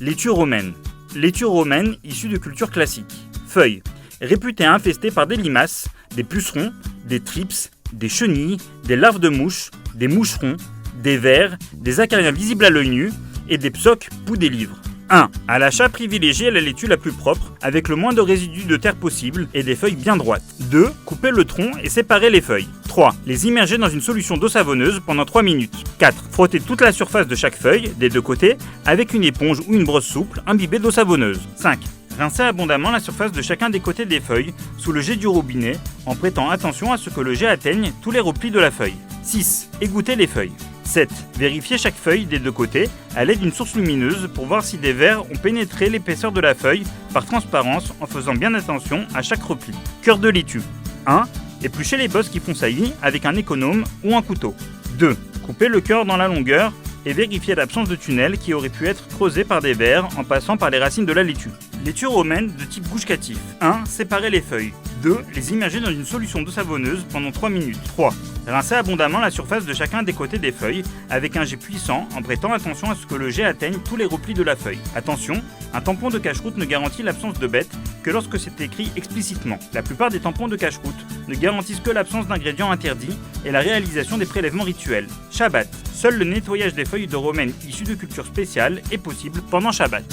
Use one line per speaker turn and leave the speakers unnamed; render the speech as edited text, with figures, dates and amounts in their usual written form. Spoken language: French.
Laitue romaine. Laitue romaine issue de culture classique. Feuilles. Réputée infestée par des limaces, des pucerons, des thrips, des chenilles, des larves de mouches, des moucherons, des vers, des acariens visibles à l'œil nu et des psoques ou des livres. 1. À l'achat, privilégiez la laitue la plus propre, avec le moins de résidus de terre possible et des feuilles bien droites. 2. Coupez le tronc et séparez les feuilles. 3. Les immergez dans une solution d'eau savonneuse pendant 3 minutes. 4. Frottez toute la surface de chaque feuille, des deux côtés, avec une éponge ou une brosse souple imbibée d'eau savonneuse. 5. Rincez abondamment la surface de chacun des côtés des feuilles sous le jet du robinet, en prêtant attention à ce que le jet atteigne tous les replis de la feuille. 6. Égouttez les feuilles. 7. Vérifiez chaque feuille des deux côtés à l'aide d'une source lumineuse pour voir si des vers ont pénétré l'épaisseur de la feuille par transparence en faisant bien attention à chaque repli. Cœur de laitue. 1. Épluchez les bosses qui font saillie avec un économe ou un couteau. 2. Coupez le cœur dans la longueur et vérifiez l'absence de tunnel qui aurait pu être creusé par des vers en passant par les racines de la laitue. Laitue romaine de type gouchecatif. 1. Séparez les feuilles. 2. Les immerger dans une solution d'eau savonneuse pendant 3 minutes. 3. Rincez abondamment la surface de chacun des côtés des feuilles avec un jet puissant en prêtant attention à ce que le jet atteigne tous les replis de la feuille. Attention, un tampon de cache-route ne garantit l'absence de bête que lorsque c'est écrit explicitement. La plupart des tampons de cache-route ne garantissent que l'absence d'ingrédients interdits et la réalisation des prélèvements rituels. Shabbat. Seul le nettoyage des feuilles de romaine issues de cultures spéciales est possible pendant Shabbat.